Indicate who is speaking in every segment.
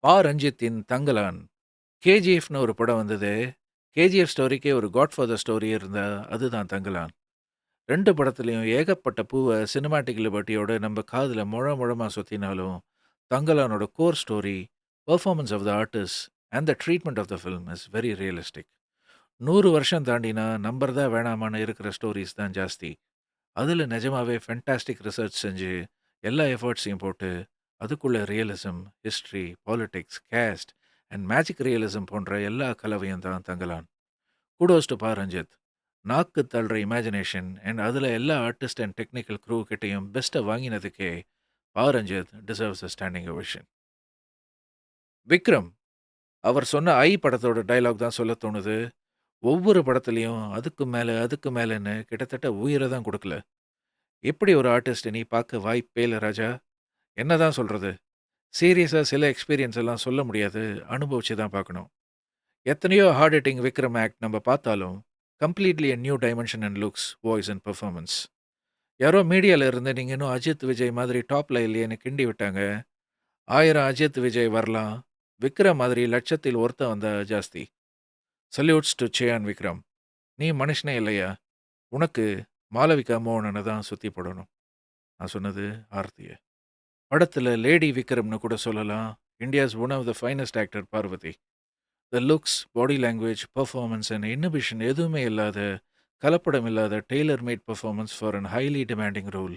Speaker 1: பா. ரஞ்சித்தின் தங்கலான். கேஜிஎஃப்னு ஒரு படம் வந்தது. கேஜிஎஃப் ஸ்டோரிக்கே ஒரு காட்ஃபாதர் ஸ்டோரி இருந்தா, அதுதான் தங்கலான். 2 படத்துலயும் ஏகப்பட்ட பூவ சினிமாட்டிக் லிபர்ட்டியோட நம்ம காதுல முழமா சுத்தினாலும், தங்கலானோட core story, performance of the artist and the treatment of the film is very realistic. 100 வருஷம் தாண்டினா நம்புறதா வேணாமான்னு இருக்கிற ஸ்டோரீஸ் தான் ஜாஸ்தி. அதுல நிஜமாவே ஃபேன்டாஸ்டிக் ரிசர்ச் செஞ்சு, எல்லா எஃபோர்ட்ஸையும் போட்டு, அதுக்குள்ள realism, history, politics, caste and magic realism போன்ற எல்லா கலவையும் தான் தங்கலான். குடோஸ் டு பா. ரஞ்சித். நாக்கு தள்ளுற இமேஜினேஷன் அண்ட் அதுல எல்லா ஆர்டிஸ்ட் அண்ட் டெக்னிக்கல் க்ரூ கிட்டயும் பெஸ்ட்டை வாங்கினதுக்கே Pa. Ranjith deserves a standing ovation. Vikram. அவர் சொன்ன ஐ படத்தோட டயலாக் தான் சொல்ல தோணுது. ஒவ்வொரு படத்துலயும் அதுக்கு மேல, அதுக்கு மேலன்னு கிட்டத்தட்ட உயிர தான் குடுக்கல. எப்படி ஒரு ஆர்டிஸ்ட் நீ பார்க்க வாய்ப்பே இல்ல ராஜா. என்னதான் சொல்றது? சீரியஸா சில எக்ஸ்பீரியன்ஸ் எல்லாம் சொல்ல முடியாது. அனுபவிச்சு தான் பார்க்கணும். எத்தனையோ ஹார்ட் ஹிட்டிங் விக்ரம் ஆக்ட் நம்ம பார்த்தாலும், completely a new dimension and looks, voice and performance. யாரோ மீடியால இருந்து நீங்க இன்னும் அஜித், விஜய் மாதிரி டாப்ல இல்லையேன்னு கிண்டி விட்டாங்க. 1000 அஜித், விஜய் வரலாம். விக்ரம் மாதிரி லட்சத்தில் ஒருத்தன் வந்தா ஜாஸ்தி. Salutes to Chiyaan Vikram. நீ மனுஷனே இல்லையா? உனக்கு மாளவிகா மோகனனை தான் சுத்தி போடணும். நான் சொன்னது ஆர்த்திய. படத்துல லேடி விக்ரம்னு கூட சொல்லலாம். India's one of the finest actor Parvathy. The looks, body language, performance and inhibition எதுவுமே இல்லாத, கலப்படம் இல்லாத tailor made performance for an highly demanding role,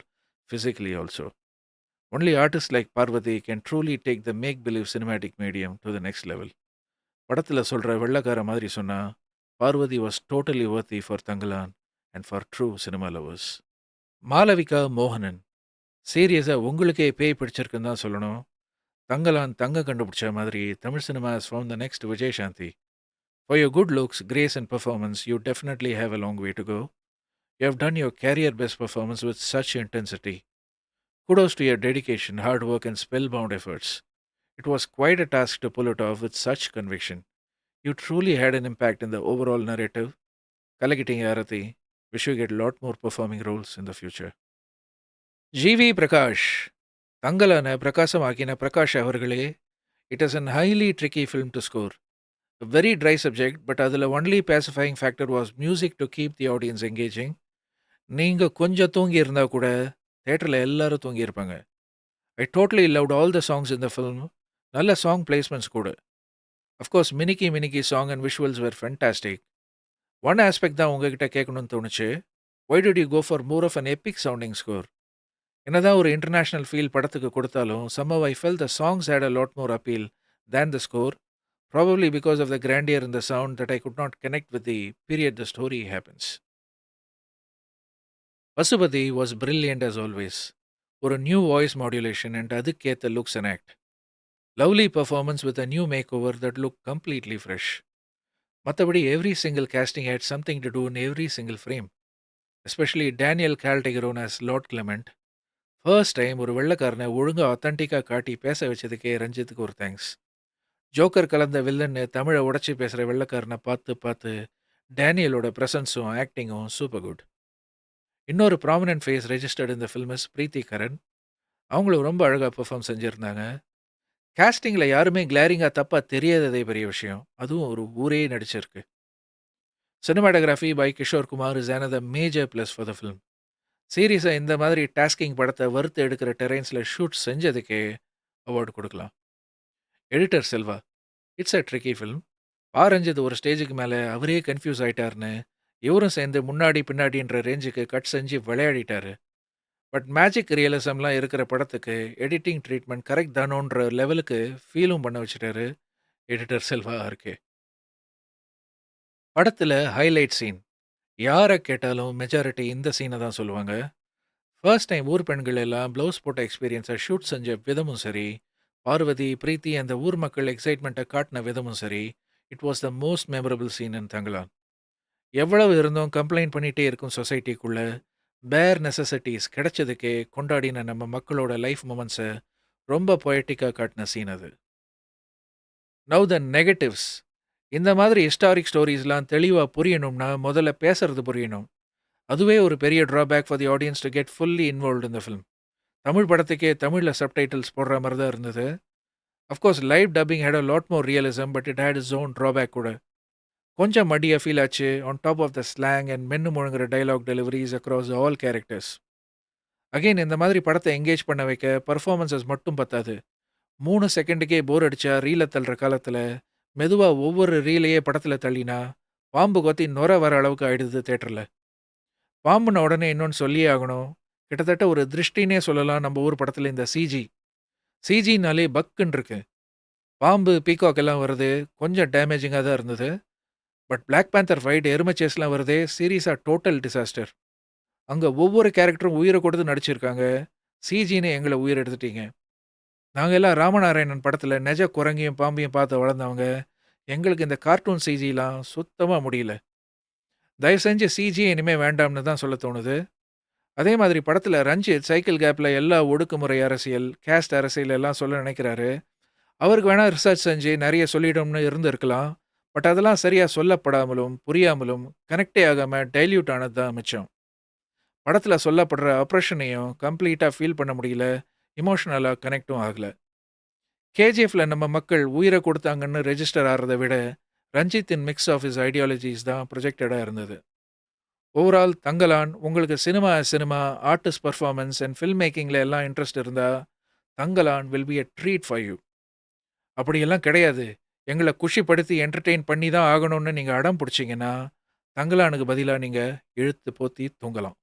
Speaker 1: physically also. Only artists like Parvati can truly take the make-believe cinematic medium to the next level. படத்துல சொல்ற வெள்ளக்கார மாதிரி சொன்னா, Parvati was totally worthy for Tangalan and for true cinema lovers. Malavika மோகனன். சீரியஸா உங்களுக்கே பேய் பிடிச்சிருக்குன்னு தான் சொல்லணும். தங்கலான் தங்கம் கண்டுபிடிச்ச மாதிரி Tamil cinema has found the next Vijay Shanti. For your good looks, grace and performance, you definitely have a long way to go. You have done your career best performance with such intensity. Kudos to your dedication, hard work and spellbound efforts. It was quite a task to pull it off with such conviction. You truly had an impact in the overall narrative. Kalagitting Arati, wish you get a lot more performing roles in the future. G.V. Prakash. தங்கலான பிரகாசமாக்கின பிரகாஷ் அவர்களே, it is an highly tricky film to score. A very dry subject, but அதில் only pacifying factor was music to keep the audience engaging. நீங்க கொஞ்சம் தூங்கி இருந்தா கூட தியேட்டரில் எல்லாரும் தூங்கி இருப்பாங்க. I totally loved all the songs in the film. நல்ல சாங் பிளேஸ்மெண்ட்ஸ் கூட. Of course Minikki Minikki song and visuals were fantastic. One aspect தான் உங்ககிட்ட கேட்கணும்னு தோணுச்சு. Why did you go for more of an epic sounding score? என்னதான் ஒரு இன்டர்நேஷனல் ஃபீல் படத்துக்கு கொடுத்தாலும், somehow I felt the songs had a lot more appeal than the score, probably because of the grandeur in the sound that I could not connect with the period the story happens. Pasupathi was brilliant as always. ஒரு new voice modulation and அதுக்கேற்ற looks and act. Lovely performance with a new makeover that look completely fresh. மற்றபடி every single casting had something to do in every single frame. Especially Daniel Caltagirone as lord Clement. First time ஒரு வெள்ளைக்காரனை ஒழுங்கா ஆத்தென்டிக்காக காட்டி பேச வச்சதுக்கே ரஞ்சித்துக்கு ஒரு thanks. Joker கலந்த வில்லன்னு தமிழை உடச்சி பேசுகிற வெள்ளைக்காரனை பார்த்து பார்த்து டேனியலோட ப்ரெசன்ஸும் ஆக்டிங்கும் சூப்பர் குட். இன்னொரு ப்ராமினன்ட் ஃபேஸ் ரெஜிஸ்டர்ட் இந்த ஃபில்ம் இஸ் பிரீத்தி கரன். அவங்களும் ரொம்ப அழகாக பெர்ஃபார்ம் செஞ்சுருந்தாங்க. காஸ்டிங்கில் யாருமே கிளாரிங்காக தப்பாக தெரியாததே பெரிய விஷயம். அதுவும் ஒரு ஊரே நடிச்சிருக்கு. Cinematography by Kishore Kumar is another major plus for the film. சீரியஸாக இந்த மாதிரி டாஸ்கிங் படத்தை வறுத்து எடுக்கிற டெரைன்ஸில் ஷூட் செஞ்சதுக்கே அவார்டு கொடுக்கலாம். Editor Selva. It's a tricky film. ஆரஞ்சது ஒரு ஸ்டேஜுக்கு மேலே அவரே கன்ஃபியூஸ் ஆயிட்டாருன்னு இவரும் சேர்ந்து முன்னாடி பின்னாடின்ற ரேஞ்சுக்கு கட் செஞ்சு விளையாடிட்டாரு. பட் மேஜிக் ரியலிசம்லாம் இருக்கிற படத்துக்கு எடிட்டிங் ட்ரீட்மெண்ட் கரெக்ட் தானோன்ற லெவலுக்கு ஃபீலும் பண்ண வச்சுட்டாரு எடிட்டர் செல்வா ஆர்கே. படத்தில் ஹைலைட் சீன் யாரை கேட்டாலும் மெஜாரிட்டி இந்த சீனை தான் சொல்லுவாங்க. ஃபர்ஸ்ட் டைம் ஊர் பெண்கள் எல்லாம் ப்ளவுஸ் போட்ட எக்ஸ்பீரியன்ஸை ஷூட் செஞ்ச விதமும் சரி, பார்வதி பிரீத்தி அந்த ஊர் மக்கள் எக்ஸைட்மெண்ட்டை காட்டின விதமும் சரி, it was the most memorable scene in Thangalaan. எவ்வளவு இருந்தும் கம்ப்ளைண்ட் பண்ணிகிட்டே இருக்கும் சொசைட்டிக்குள்ள பேர் நெசசிட்டிஸ் கிடைச்சதுக்கே கொண்டாடின நம்ம மக்களோட லைஃப் மூமெண்ட்ஸை ரொம்ப பொயட்டிக்காக காட்டின சீன் அது. Now the negatives. இந்த மாதிரி ஹிஸ்டாரிக் ஸ்டோரிஸ்லாம் தெளிவாக புரியணும்னா முதல்ல பேசுறது புரியணும். அதுவே ஒரு பெரிய drawback for the audience to get fully involve in the film. Tamil படத்துக்கே தமிழில் சப்டைட்டில்ஸ் போடுற மாதிரி தான் இருந்தது. Of course live dubbing had a lot more realism, but it had its own drawback கூட. கொஞ்சம் மடியா ஃபீல் ஆச்சு on top of the slang and மென்னு முழங்குற dialogue deliveries across all characters. Again இந்த மாதிரி படத்தை எங்கேஜ் பண்ண வைக்க பெர்ஃபார்மன்ஸஸ் மட்டும் பத்தாது. 3 செகண்டுக்கே போர் அடிச்சா ரீல தள்ளுற காலத்துல, மெதுவா ஒவ்வொரு ரீலையே படத்துல தள்ளினா, பாம்பு கொத்தி நொர வர அளவுக்கு ஆயிடுது தியேட்டர்ல. பாம்புன உடனே இன்னொன்னு சொல்லியே ஆகணும். கிட்டத்தட்ட ஒரு திருஷ்டின்னே சொல்லலாம் நம்ம ஊர் படத்துல இந்த சிஜி. சிஜினாலே பக்குன்னு இருக்கு. பாம்பு, பீகாக் எல்லாம் வருது. கொஞ்சம் டேமேஜிங்கா தான் இருந்தது. பட் பிளாக் பேந்தர் ஃபைட், எருமை சேஸ்லாம் வருதே, சீரியஸா டோட்டல் டிசாஸ்டர். அங்க ஒவ்வொரு கேரக்டரும் உயிர கொடுத்து நடிச்சிருக்காங்க. சிஜின்னு எங்கள உயிர் எடுத்துட்டீங்க. நாங்க எல்லாம் ராமநாராயணன் படத்துல நெஜ குரங்கையும், பாம்பையும் பார்த்து வளர்ந்தவங்க. எங்களுக்கு இந்த கார்ட்டூன் சிஜிலாம் சுத்தமா முடியல. தயவு செஞ்சு சிஜியே இனிமே வேண்டாம்னு தான் சொல்ல தோணுது. அதே மாதிரி படத்துல ரஞ்சித் சைக்கிள் கேப்ல எல்லா ஒடுக்குமுறை அரசியல், கேஸ்ட் அரசியல் எல்லாம் சொல்ல நினைக்கிறாரு. அவருக்கு வேணா ரிசர்ச் செஞ்சு நெறைய சொல்லிடும்னு இருந்திருக்கலாம். பட் அதெல்லாம் சரியா சொல்லப்படாமலும், புரியாமலும், கனெக்டே ஆகாம டைல்யூட் ஆனது தான் மிச்சம். படத்துல சொல்லப்படுற ஆப்ரேஷனையும் கம்ப்ளீட்டா ஃபீல் பண்ண முடியல. எமோஷனலா கனெக்டும் ஆகல. கேஜிஎஃப்ல நம்ம மக்கள் உயிர குடுத்தாங்கன்னு ரெஜிஸ்டர் ஆறத விட, ரஞ்சித்தின் மிக்ஸ் ஆஃப் ஹிஸ் ஐடியாலஜிஸ் தான் ப்ரொஜெக்டடா இருந்தது. ஓவரால் தங்கலான் உங்களுக்கு cinema, artist performance and film மேக்கிங்ல எல்லாம் இன்ட்ரெஸ்ட் இருந்தா, Thangalaan will be a treat for you. அப்படியெல்லாம் கிடையாது. எங்கள குஷிப்படுத்தி என்டர்டெயின் பண்ணி தான் ஆகணும்னு நீங்க அடம் புடிச்சீங்கன்னா, தங்கலானுக்கு பதிலா நீங்க இழுத்து போத்தி தூங்கலாம்.